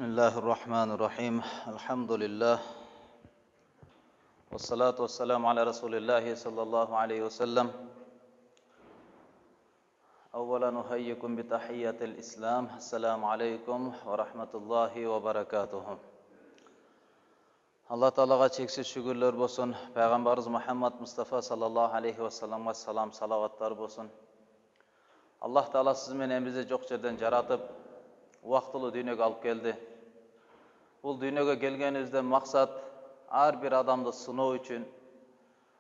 Bismillahirrahmanirrahim. Elhamdülillah. Vessalatu vesselamu ala Resulillahi sallallahu aleyhi ve sellem. Evvela nuhayyikum bi tahiyyatil İslam. Esselamu aleykum ve rahmetullahi ve berekatuhu. Allah Teala'ga çeksiz şükürler bolsun. Peygamberimiz Muhammed Mustafa sallallahu aleyhi ve sellem'e salam salavatlar bolsun. Allah Teala siz menen bizi çok жерден jaratıp vaqtlı dünyaya alıp geldi. Bu dünyaya gelgenizde maksat her bir adamды sınoo üçün.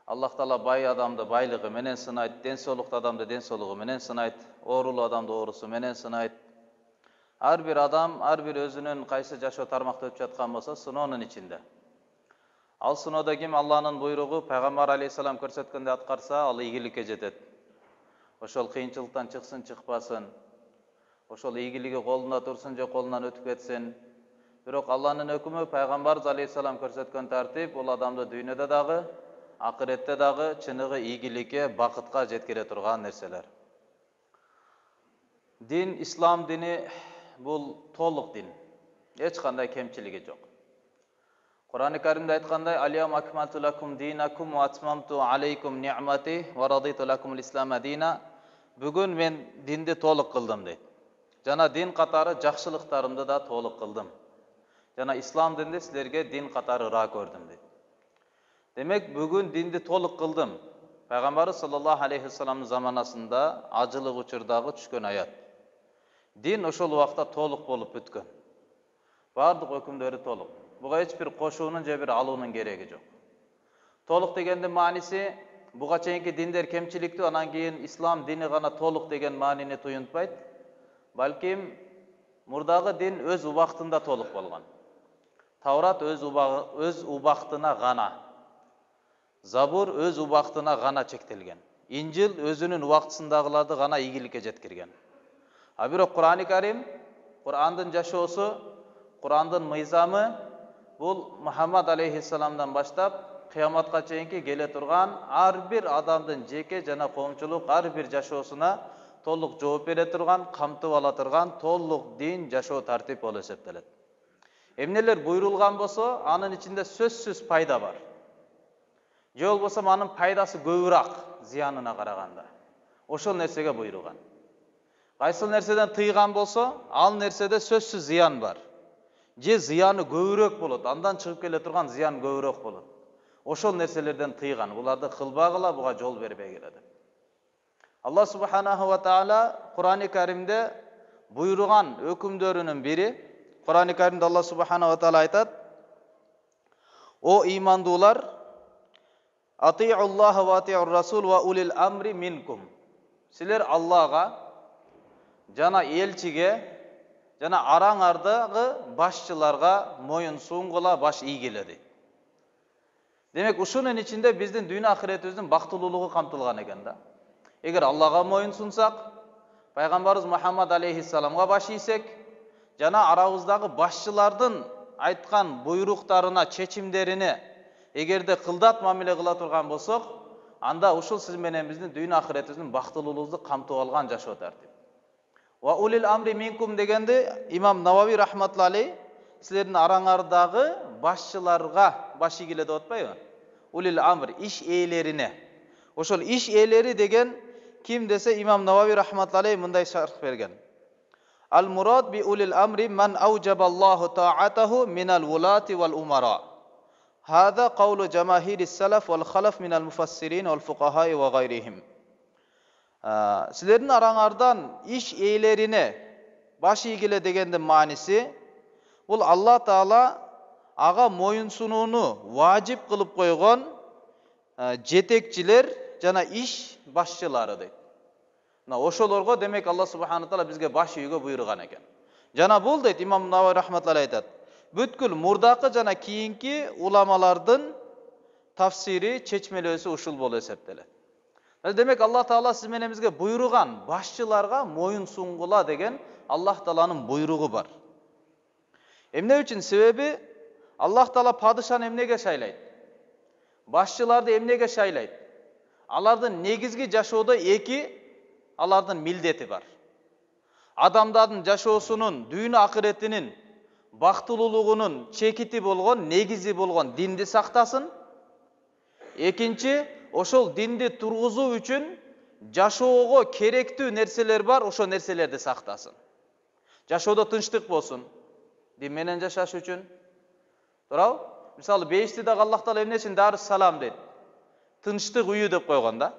Allah Teala bay adamды байлыгы менен сынайт, денсаулықты adamды денсаулыгы менен сынайт, оорулуу adamды оорусу менен сынайт. Her bir adam, her bir özünün kayсы жашоо тармакта өтүп жаткан болсо, сыноонун ичинде. Ал сыноодо ким Аллахнын буйругу Пайгамбар алейхиссалам көрсөткөндө аткарса, ал ийгиликке жетет. Ошол кыйынчылыктан чыксын, чыкпасын. Ошол ийгилиги колунда турсун же колунан өтүп кетсин. Бирок Аллахнын өкүмү Пайгамбар алейхиссалам көрсөткөн тартип, бул адамды дүйнөдө дагы, акыретте дагы чыныгы ийгиликке, бакытка жеткире турган нерселер. Дин, ислам дини бул толук дин. Эч кандай кемчилиги жок. Kur'an-ı Kerim'de aytkандай "Al-yawma akmaltu lakum dinakum wa atmamtu alaykum ni'mati wa raditu lakumul islama dina." Bugün men dindi толук kıldım deyt. Jana din katары жакшылыктарымды да толук kıldım. Jana İslam dinde sizlerge din katары ıra gördüm deyt. Demek bugün dindi толук kıldım. Peygamberi sallallahu aleyhi ve sellem'in zamanasında acılık uçurdagı düşkön ayat. Din oşol wagtda толук bolup бүткөн. Bardыk hökümdörü толук. Buga hiç bir koşuğunun je bir alunun gereği yok. Толук degende manisi buga çeyinki dinler kemçilikti, anan keyin İslam dini gana толук degen manini tuyuntpayt. Balkim murdagı din öz ubaqtında толук bolgan. Tavrat öz ubaqtına gana. Zabur öz ubaqtına gana çektilgen. İncil özünün ubaqtısındagılardı gana iyigilikке jetkirgen. A birok Kur'an-ı Kerim, Kur'andın jaşoosu, Kur'andın mıyzamı bul Muhammed aleyhisselamdan başlap kıyamatga çeyinki gele turgan har bir adamdın jeke jana koomчулук har bir jaşoosuna толук жооп бере турган, камтып ала турган толук дин жашоо тартип болуп эсептелет. Эмнелер буйрулган болсо, анын ичинде сөзсүз пайда бар. Же болбосо анын пайдасы көбүрөөк зыянына караганда. Ошол нерсеге буйруган. Кайсыл нерседен тыйган болсо, ал нерседе сөзсүз зыян бар. Je ziyаны көбүрөөк болот, андан чыгып келе турган зыян көбүрөөк болот. Ошол нерселерден тыйган, буларды кылбагыла, буга жол бербей келет. Allah subhanahu wa ta'ala Kur'an-ı Kerim'de buyurgan hükümdörünün biri, Kur'an-ı Kerim'de Allah subhanahu wa ta'ala aytat, o imandular, Ati'ullah ve ati'ur rasul ve ulil amri minkum. Sizler Allah'a, jana elçige, jana arаңардағы başçılarga moyun suңgula baş ийгиледи. Demek uşunun içinde bizdin dünya ahiretimizin baktılılığı kamtılgan eken da. Eğer Allah'a moyun sunsak, Peygamberimiz Muhammed aleyhisselam'a baş iysek, jana arabızdagı başçılardın aytkan buyruklarına, çeçimlerini egerde kıldat mamile kıla turgan bolsok, anda uşul siz menen bizdin dünya ahiretimizin baktılılığını kamtıp algan jaşoo tartip. Wa ulil amri minkum degende İmam Navavi rahmatullah aleyh sizlerin arаңардағы başçılarga baş ийгиле деп atpayбы? Ulil amr iş eğlerine. Oşol iş eğleri degen kim dese İmam Navavi rahmatullah aleyh mınday şarh bergen. Al murad bi ulil amri man awjaballahu ta'atahu minal wulati wal umara. Hada qawlu jamahiris salaf wal khalaf minal mufassirin wal fuqaha ve gayrihim. Sizlerin arаңардан iş eğlerine baş ийгиле degende manisi bul Allah Taala aga moyunsunuunu vacip kılıp koygan jetekçiler jana iş başçılары deyt. Oşolorgo demek Allah subhanahu taala bizge baş ийүүгө buyurgan eken. Jana bul deyt İmam Navavi rahmatullah aytat. Бүткүл murdakı jana kiyinki ulamalardın tafsiri çeçmelösü uşul bolu eseptelet. Demek Allah Taala siz menimizge buyurgan başçılarga moyun suңgula degen Allah Taala'nın buyruğu var. Emne üçün sebebi Allah Taala padişahını emnege şaylayt. Başçılarda emnege şaylayt. Alardın negizgi jaşooda eki alardın mildeti var. Adamdardın jaşoosunun, dünya ahiretinin бактылуулугунун чекити болгон, негизи болгон динди сактасын. Экинчи, ошол динди тургузуу үчүн жашоого керектүү нерселер бар, ошол нерселерди сактасын. Жашоодо тынчтык болсун, дин менен жашаш үчүн. Туурабы? Мисалы, бейишти дагы Аллах Таала эмне үчүн Дарус Салам дейт? Тынчтык үйү деп койгон да.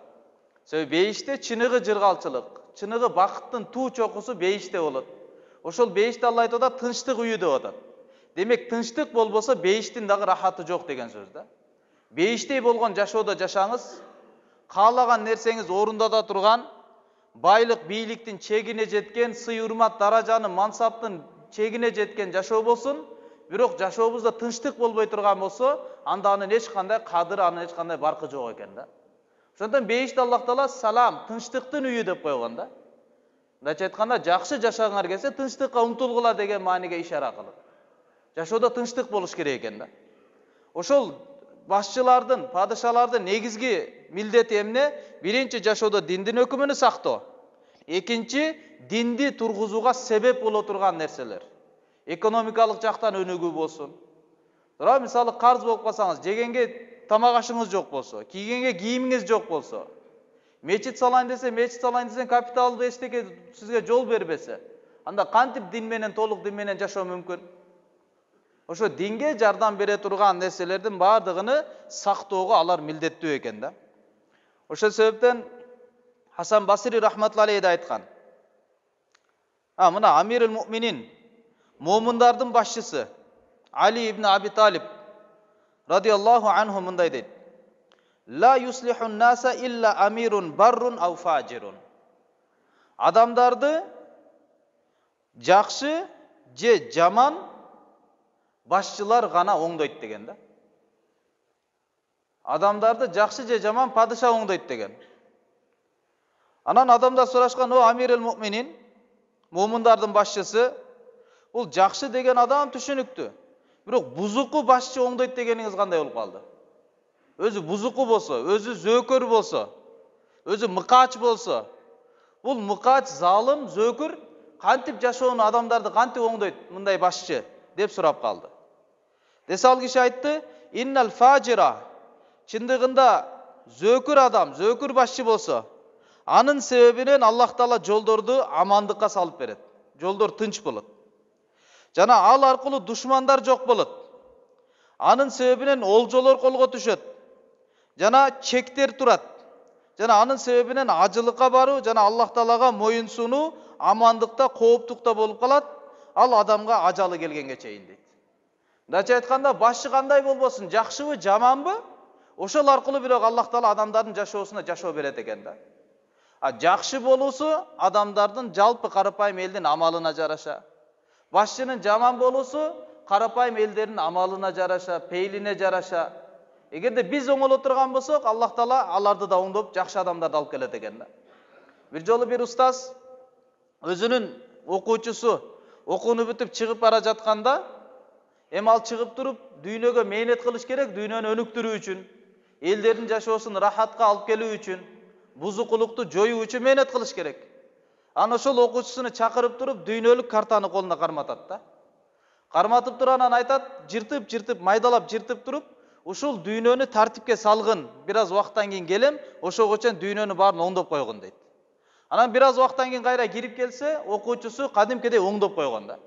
Себеби бейиште чыныгы жыргалчылык, чыныгы бакыттын туу чокусу бейиште болот. Ошол бейиште Алла айтып атат, тынчтык үйү деп атат. Демек, тынчтык болбосо бейиштин дагы рахаты жок деген сөз да. Бейиштей болгон жашоодо жашаңыз, каалаган нерсеңиз орундада турган, байлык, бийликтин чегине жеткен, сый урмат, даражанын, мансаптын чегине жеткен жашоо болсун. Бирок жашообузда тынчтык болбой турган болсо, анда анын эч кандай кадыры, анын эч кандай баркы жок экен да. Ошондон бейиште Аллах Таала салам, тынчтыктын үйү деп койгон да. Мындайча айтканда, жакшы жашагыңар келсе, тынчтыкка умтулгула деген мааниге ишара кылат. Жашоодо тынчтык болуш керек экен да. Ошол башчылардын, падышалардын негизги милдети эмне? Биринчи, жашоодо диндин өкүмүн сактоо. Экинчи, динди тургузууга себеп боло турган нерселер. Экономикалык жактан өнүгүү болсун. Тура, мисалы, карыз болуп калсаңыз, жегенге тамак ашыңыз жок болсо, кийгенге кийимиңиз жок болсо, мечит салайын десең, капиталды эчтеке сизге жол бербесе, анда кантип дин менен, толук дин менен жашоо мүмкүн? Ошо динге жардам бере турган нерселердин баардыгыны сактоого алар милдеттүү экен да. Ошол себептен Хасан Басри рахматуллахи алейхи айткан. Мына Амирул Муъминин, момундардын башчысы Али ибн Аби Талиб радиаллаху анху мындай дейт: Ла юслихун наса илля амирун баррун ау фажирун. Адамдарды жакшы же жаман башчылар гана оңдойт деген да. Адамдарды жакшы же жаман падыша оңдойт деген. Анан адамдар сурашкан: "О Амирул Муъминин, момундардын башчысы, бул жакшы деген адам түшүнүктүү. Бирок бузуку башчы оңдойт дегениңиз кандай болуп калды? Өзү бузуку болсо, өзү зөөкөр болсо, өзү мыкач болсо, бул мыкач, залым, зөөкөр кантип жашоону, адамдарды кантип оңдойт мындай башчы?" деп сурап калды. Десе ал киши айтты: "Иннал фажира", чындыгында зөөкөр адам, зөөкөр башчы болсо, анын себебинен Аллах Таала жолдорду амандыкка салып берет. Жолдор тынч болот. Жана ал аркылуу душмандар жок болот. Анын себебинен олжолор колго түшөт. Жана чектер турат. Жана анын себебинен ажылыкка баруу жана Аллах Таалага моюн сунуу амандыкта, кооптукта болуп калат. Ал адамга ажалы келгенге чейин дейт. Мындайча айтканда, башчы кандай болбосун, жакшыбы, жаманбы, ошол аркылуу бирок Аллах Таала адамдардын жашоосуна жашоо берет экен да. Жакшы болуусу адамдардын жалпы карапайым элдин амалына жараша. Башчынын жаман болуусу карапайым элдердин амалына жараша, пейлине жараша. Эгерде биз оңоло турган болсок, Аллах Таала аларды да оңдоп, жакшы адамдарды алып келет экен да. Бир жолу бир устаз өзүнүн окуучусу окууну бүтүп чыгып бара жатканда, эми ал чыгып туруп дүйнөгө мээнет кылыш керек, дүйнөнү өнүктүрүү үчүн, элдердин жашоосун рахатка алып келүү үчүн, бузукулукту жоюу үчүн мээнет кылыш керек. Аны ошол окуучусуну чакырып туруп, дүйнөлүк картаны колуна карматат да. Карматып туруп анан айтат, жыртып, майдалап жыртып туруп, ушул дүйнөнү тартипке салгын, бир аз убакыттан кийин келем, ошого чейин дүйнөнү баарын оңдоп койгон дейт. Анан бир аз убакыттан кийин кайра кирип келсе, окуучусу кадимкидей оңдоп койгон да.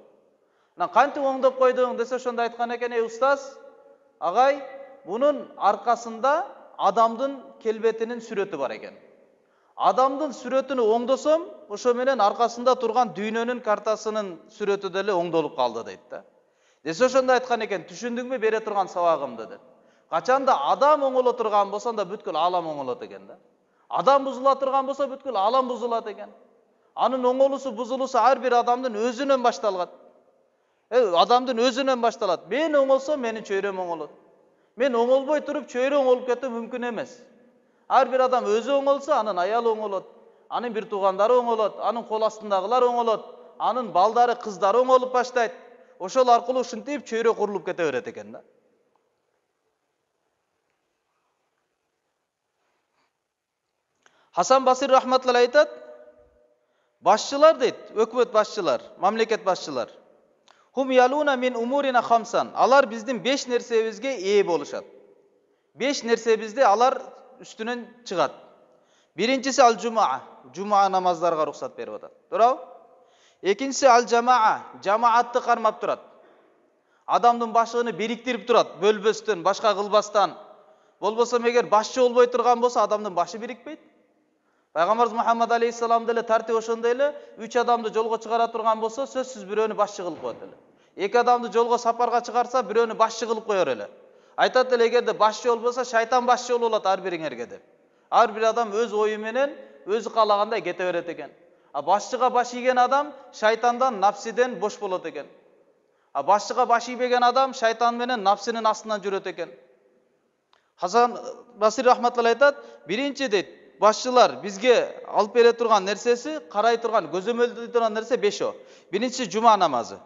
Анан кантип оңдоп койдуң десе, ошондо айткан экен: "Эй устаз, агай, бунун аркасында адамдын келбетинин сүрөтү бар экен. Адамдын сүрөтүнү оңдосом, ошо менен аркасында турган дүйнөнүн картасынын сүрөтү деле оңдолуп калды" дейт да. Десе ошондо айткан экен: "Түшүндүңбү бере турган сабагымды" деп. Качанда адам оңоло турган болсо, анда бүткүл алам оңолот экен да. Адам бузула турган болсо, бүткүл алам бузулат экен. Анын оңолуусу, бузулуусу ар бир адамдын өзүнөн башталат. Адамдын өзүнөн башталат. Мен оңолсом, менин чөйрөм оңолот. Мен оңолбой туруп, чөйрө оңолуп кетүү мүмкүн эмес. Ар бир адам өзү оңолсо, анын аялы оңолот, анын бир туугандары оңолот, анын кол астындагылар оңолот, анын балдары, кыздары оңолуп баштайт. Ошол аркылуу ушинтип чөйрө курулуп кете берет экен да. Хасан Басри рахматуллахи айтат, башчылар дейт, өкмөт башчылар, мамлекет башчылар, Hum yaluna min umurina khamsan. Alar bizdin 5 nersebizge ee boluşat. 5 nersebizde alar üstünen çıgat. Birincisi al cuma. Cuma namazlarga ruhsat berip atat. Durab? Ekinchisi al jamaa. Jamaatты karmap turat. Adamdın başlığını biriktirip turat. Bölböstön, başka kılbastan. Bolbosa eger başçı olboy turgan bolsa adamdın başı birikpeyt. Peygamberimiz Muhammed Aleyhisselam dele tartib oşondoy ele 3 adamды jolgo çıgara turgan bolsa сөзсүз бирөөнү başçı кылып коет эле. 2 adamды жолго сапарга чыгарса бирөөнү başçı кылып коёр эле. Айтат эле эгерде başçı болбосо шайтан başçı болуп алат ар бириңерге деп. Ар бир адам өз ою менен өзү каалагандай кете берет экен. А başçıга baş ийген адам шайтандан, напсиден бош болот экен. А başçıga baş ийбеген адам шайтан менен напсинин астынан жүрөт экен. Hasan Basri rahmatullah айтат, биринчи дейт, başçılar bizge alıp bere turgan nersesi, karay turgan, gözömölдөй turgan nerse 5 o. Birincisi cuma namazı,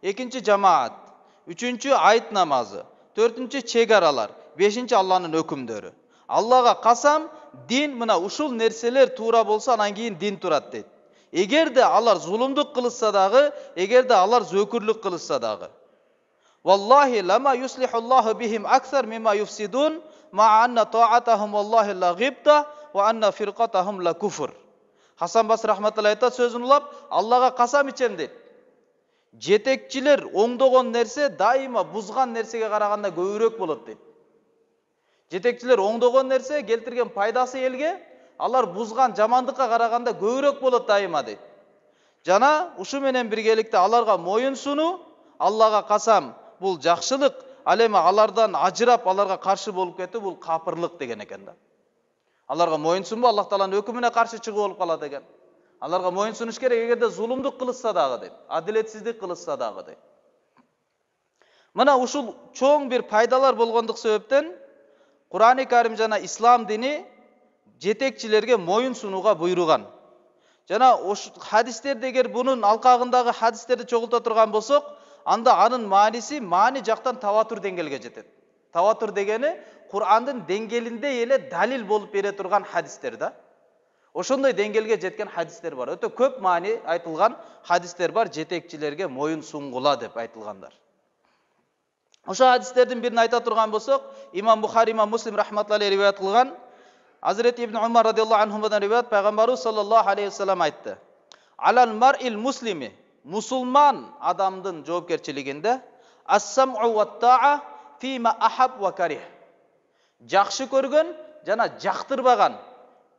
ikinci cemaat, üçüncü ayet namazı, dördüncü çegaralar, beşinci Allah'ın hükümdörü. Allah'a kasam, din mına uşul nerseler tuğra bolsa anan keyin din turat deyt. Eger de alar zulümdük kılışsa dağı, eger de alar zökürlük kılışsa dağı. Vallahi lama yuslihullahu bihim aksar mimma yufsidun, ma'a anna ta'atahum vallahi la ghibta ve anna firqatahum la kufur. Hasan Basri rahmatullah aytat sözün ulap, Allah'a kasam içem deyt. Жетекчилер оңдогон нерсе дайыма бузган нерсеге караганда көбүрөөк болот дейт. Жетекчилер оңдогон нерсе келтирген пайдасы элге, алар бузган жамандыкка караганда көбүрөөк болот дайыма дейт. Жана ушу менен биргеликте аларга моюн сунуу, Аллага касам, бул жакшылык, ал эми алардан ажырап, аларга каршы болуп кетүү бул капырлык деген экен да. Аларга моюн сунбу, Аллах Тааланын өкүмүнө каршы чыгуу болуп калат экен. Аларга моюн сунуш керек, эгерде зулумдук кылышса дагы дейт, адилетсиздик кылышса дагы дейт. Мына ушул чоң бир пайдалар болгондук себептен Кур'ан-ы Карим жана ислам дини жетекчилерге моюн сунууга буйруган. Жана хадистерде эгер бунун алкагындагы хадистерди чогулта турган болсок, анда анын мааниси маани жактан таватур деңгээлге жетет. Таватур дегени Кур'андын деңгээлинде эле далил болуп бере турган хадистер да. Ошондой деңгээлге жеткен хадистер бар. Өтө көп маани айтылган хадистер бар, жетекчилерге моюн сунгула деп айтылгандар. Ошо хадистердин бирин айта турган болсок, Имам Бухари, Имам Муслим рахматуллахи риваят кылган, Hazreti İbn Umar radıyallahu anhumadan rivayet Peygamberimiz sallallahu aleyhi ve sellem aytты. Alal mar'il muslimi, musulman adamdın жоопкерчилигинде as-sam'u wat-ta'a fima ahab wa karih. Жакшы көргөн жана жактырбаган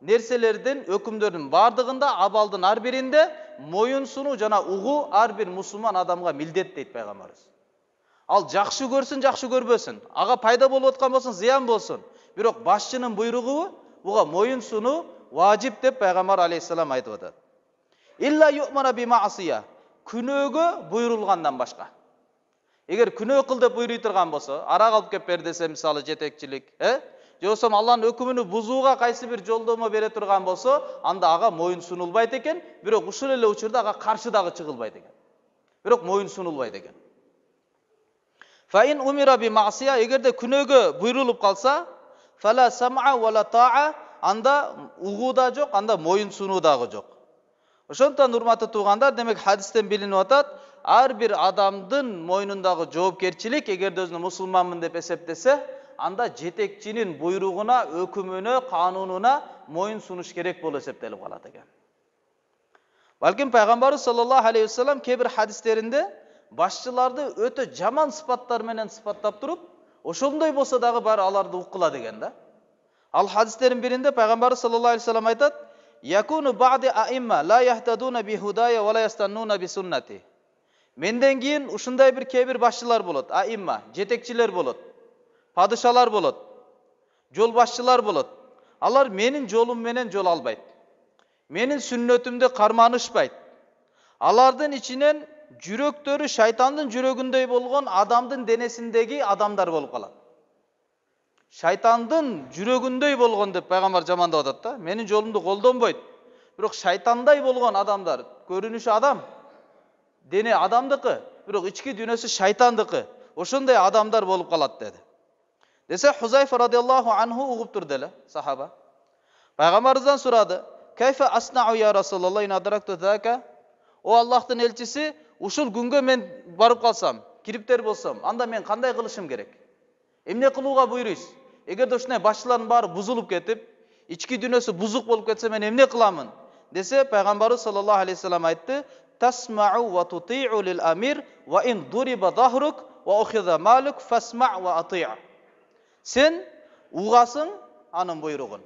нерселердин өкүмдөрдүн бардыгында абалдын ар биринде моюн сунуу жана угуу ар бир мусулман адамга милдет дейт Пайгамбарыбыз. Ал жакшы көрсүн, жакшы көрбөсүн, ага пайда болуп аткан болсун, зыян болсун, бирок башчынын буйругу буга моюн сунуу важип деп Пайгамбар алейхиссалам айтып атат. Илла ю'мара би маасия, күнөөгө буйрулгандан башка. Эгер күнөө кыл деп буйруй турган болсо, арак алып кеп бер десе, мисалы жетекчилик, же болсо Алланын өкүмүнү бузууга кайсы бир жолдомо бере турган болсо, анда ага моюн сунулбайт экен, бирок ушул эле учурда ага каршы дагы чыгылбайт экен. Бирок моюн сунулбайт экен. Fa in umira bi ma'siya, эгерде күнөөгө буйрулуп калса, fala sam'a wala ta'a, анда угуу да жок, анда моюн сунуу дагы жок. Ошондон урматтуу туугандар, демек хадистен билинип атат, ар бир адамдын мойнундагы жоопкерчилик, эгерде өзүн мусулманмын деп эсептесе, анда жетекчинин буйругуна, өкүмүнө, канунуна моюн сунуш керек болуп эсептелип калат экен. Балким Пайгамбарыбыз саллаллаху алейхи ва саллям кээ бир хадистеринде башчыларды өтө жаман сыпаттар менен сыпаттап туруп, ошондой болсо дагы баары аларды уккула деген да. Ал хадистердин биринде Пайгамбарыбыз саллаллаху алейхи ва саллям айтат: "Якуну бa'ди аимма ла яхтадуна би худая ва ла ястаннуна би суннати." Менден кийин ушундай бир кээ бир башчылар болот, аимма, жетекчилер болот, падышалар болот, жол башчылар болот. Алар менин жолум менен жол албайт. Менин сүннөтүмдү карманышпайт. Алардын ичинен жүрөктөрү шайтандын жүрөгүндөй болгон адамдын денесиндеги адамдар болуп калат. Шайтандын жүрөгүндөй болгон деп Пайгамбар жамандап атат да. Менин жолумду колдонбойт. Бирок шайтандай болгон адамдар, көрүнүшү адам, дене адамдыкы, бирок ички дүйнөсү шайтандыкы. Ошондой адамдар болуп калат деди. Десе Хузайфа радıyallahu anhu угуп турду эле, сахаба. Пайгамбарыбыздан сурады: "Кайфа аснау я Расулаллах ин адракту зака?" О Аллахтын элчиси, ушул күнгө мен барып калсам, кириптер болсом, анда мен кандай кылышым керек? Эмне кылууга буйруйсуз? Эгерде ушундай башчылардын баары бузулуп кетип, ички дүйнөсү бузук болуп кетсе мен эмне кыламын? Десе, пайгамбарыбыз саллаллаху алейхи вассалам айтты: "Тасмау ва тути'у лил амир ва ин дуриба дахрук ва ухиза малук фасма' ва ати'." Сен угасың анын буйругун.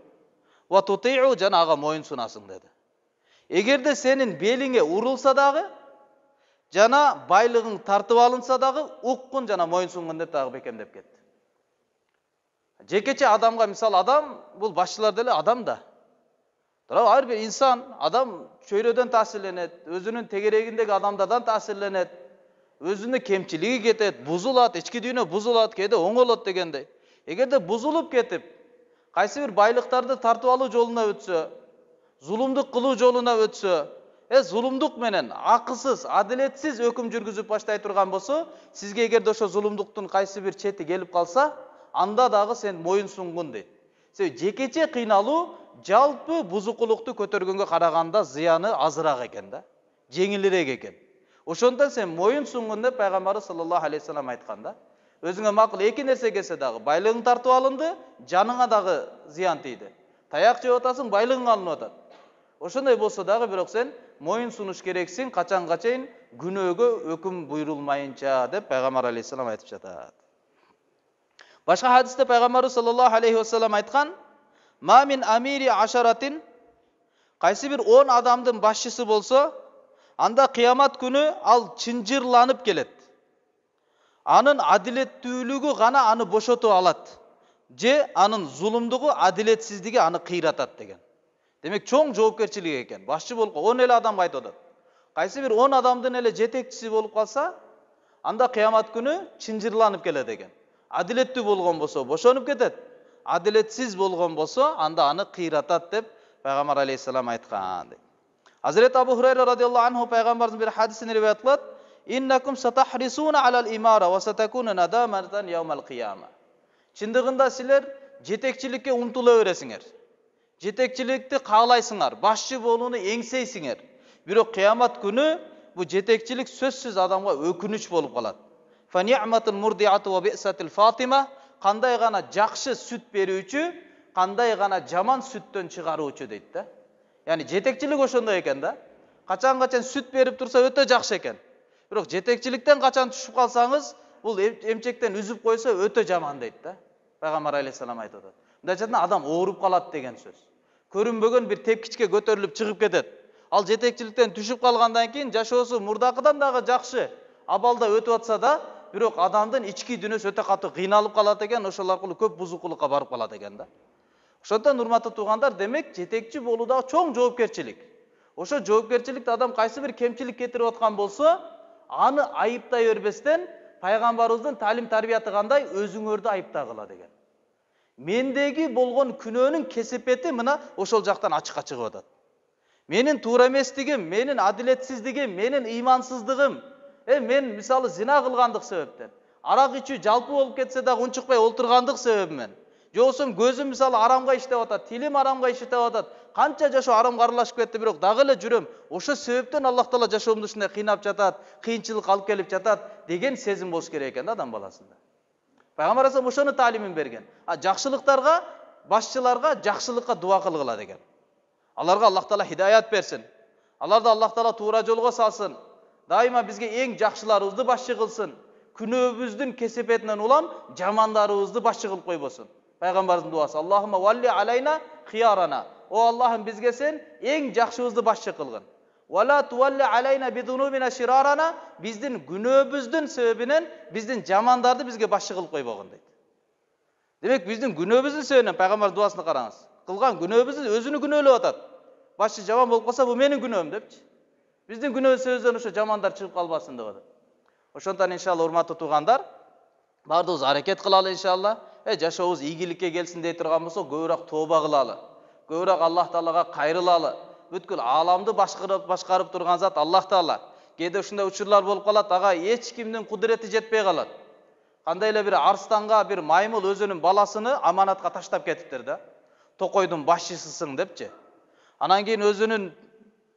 Ва тути'у жана ага моюн сунасың деди. Эгерде сенин белиңе урулса дагы, жана байлыгың тартып алынса дагы, уккун жана моюн сунгун деп дагы бекемдеп кетти. Жекече адамга, мисалы, адам бул башчылар деле адам да. Бирок ар бир инсан, адам чөйрөдөн таасирленет, өзүнүн тегерегиндеги адамдардан таасирленет, өзүнүн кемчилиги кетет, бузулат, ички дүйнө бузулат, кээде оңолот дегендей. Эгерде бузулуп кетип, кайсы бир байлыктарды тартып алуу жолуна өтсө, зулумдук кылуу жолуна өтсө, зулумдук менен акысыз, адилетсиз өкүм жүргүзүп баштай турган болсо, сизге эгерде ошо зулумдуктун кайсы бир чети келип калса, анда дагы сен моюн сунгун дейт. Себеби жекече кыйналуу жалпы бузукулукту көтөргөнгө караганда зыяны азыраак экен да, жеңилирээк экен. Ошондон сен моюн сунгун деп пайгамбарыбыз саллаллаху алейхи вассалам айткан да. Өзүңө макул эки нерсе келсе дагы, байлыгың тартып алынды, жаныңа дагы зыян тийди. Таяк жеп атасың, байлыгың алынып атат. Ошондой болсо дагы бирок сен моюн сунуш керексиң, качанга чейин күнөөгө өкүм буйрулмайынча деп пайгамбар алейхиссалам айтып жатат. Башка хадисте пайгамбарыбыз саллаллаху алейхи вассалам айткан: "Ма мин амири ашаратин", кайсы бир 10 адамдын башчысы болсо, анда кыямат күнү ал чынжырланып келет. Анын адилеттүүлүгү гана аны бошотуп алат. Же анын зулумдугу, адилетсиздиги аны кыйратат деген. Демек чоң жоопкерчилик экен. Башчы болуп 10 эле адамга айтып атат. Кайсы бир 10 адамдын эле жетекчиси болуп калса, анда кыямат күнү чынжырланып келет экен. Адилеттүү болгон болсо бошонуп кетет. Адилетсиз болгон болсо анда аны кыйратат деп пайгамбар алейхиссалам айткан. Hazreti Abu Hurayra radıyallahu anhu peygamberimizin bir hadisini rivayet kılat. İnnekum satahrisuna alal imara ve satakunu nadamatan yevmel kıyama. Çındığında sizler жетекчиликке умтула бересиңер. Жетекчиликти каалайсыңар, башчы болууну эңсейсиңер. Бирок кыямат күнү бу жетекчилик сөзсүз адамга өкүнүч болуп калат. Fa ni'matul murdi'atu wa bi'satil fatima. Кандай гана жакшы сүт берүүчү, кандай гана жаман сүттөн чыгаруучу дейт да. Yani жетекчилик ошондой экен да. Качан сүт берип турса өтө жакшы экен. Бирок жетекчиликтен качан түшүп калсаңыз, бул эмчектен үзүп койсо өтө жаман дейт да. Пайгамбар алейхиссалам айтып атат. Мындайча адам ооруп калат деген сөз. Көрүнбөгөн бир тепкичке көтөрүлүп чыгып кетет. Ал жетекчиликтен түшүп калгандан кийин жашоосу мурдакыдан дагы жакшы абалда өтүп атса да, бирок адамдын ички дүйнөсү өтө катуу кыйналып калат экен, ошол аркылуу көп бузукулукка барып калат экен да. Ошондон урматтуу туугандар, демек жетекчи болуу да чоң жоопкерчилик. Ошо жоопкерчиликти адам кайсы бир кемчилик кетирип аткан болсо, аны айыптай бербестен пайгамбарыбыздын талим тарбияты кандай, өзүңөрдү айыптагыла деген. Мендеги болгон күнөөнүн кесепети мына ошол жактан ачыкка чыгып атат. Менин туура эместигим, менин адилетсиздигим, менин ыймансыздыгым, мен мисалы зина кылгандык себептен, арак ичүү жалпы болуп кетсе да унчукпай олтургандык себебинен, же болсо көзүм мисалы арамга иштеп атат, тилим арамга иштеп атат, канча жашоо арамга аралашып кетти, бирок дагы эле жүрөм. Ошо себептен Аллах Таала жашоомду ушундай кыйнап жатат, кыйынчылык алып келип жатат деген сезим болуш керек экен да адам баласында. Пайгамбар Алейхиссалам ошону талимин берген. Жакшылыктарга, башчыларга жакшылыкка дуа кылгыла деген. Аларга Аллах Таала хидаят берсин. Аларды Аллах Таала туура жолго салсын. Дайыма бизге эң жакшыларыбызды башчы кылсын. Күнөөбүздүн кесепетинен улам жамандарыбызды башчы кылып койбосун. Пайгамбардын дуасы: Аллахумма валли алайна хиярана. О Аллахым, бизге сен эң жакшыбызды башчы кылгын. Вала туалли алайна бидунубина ширарана. Биздин күнөөбүздүн себебинен биздин жамандарды бизге башчы кылып койбогун дейт. Демек биздин күнөөбүздүн себебинен пайгамбардын дуасына караңыз. Кылган күнөөбүздү өзүнү күнөөлөп атат. Башчы жаман болуп калса, бул менин күнөөм депчи. Биздин күнөө сөздөн ошо жамандар чыгып калбасын деп атат. Ошондон иншалла урматтуу туугандар, бардыгыбыз аракет кылалы иншалла. Жашообуз ийгиликке келсин дей турган болсо, көбүрөөк тооба кылалы. Көбүрөөк Аллах Таалага кайрылалы. Бүткүл ааламды башкарып турган зат Аллах Таала. Кээде ушундай учурлар болуп калат, ага эч кимдин кудурети жетпей калат. Кандай эле бир арстанга бир маймыл өзүнүн баласыны аманатка таштап кетиптир да. Токойдун башчысысың депчи. Анан кийин өзүнүн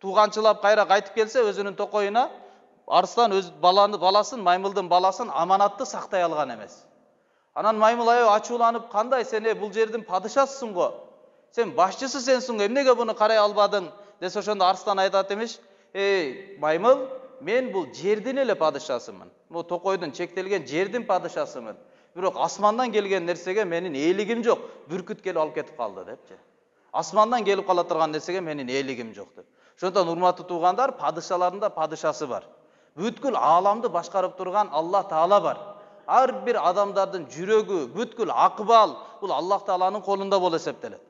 тууганчылап кайра кайтып келсе, өзүнүн токоюна Арыстан өз баласын, маймылдын баласын аманатты сактай алган эмес. Анан маймыл аябай ачууланып, кандай сен бул жердин падышасысың го? Сен башчысы сенсиң го, эмнеге буну карай албадың? Десе ошондо арстан айтат эмиш, маймыл, мен бул жердин эле падышасымын. Бул токойдун чектелген жердин падышасымын. Бирок асмандан келген нерсеге менин ээлигим жок. Бүркүт келип алып кетип калды депчи. Асмандан келип кала турган нерсеге менин ээлигим жок деп. Ошондон урматтуу туугандар, падышалардын да падышасы бар. Бүткүл ааламды башкарып турган Аллах Таала бар. Ар бир адамдардын жүрөгү, бүткүл акыбал бул Аллах Тааланын колунда болуп эсептелет.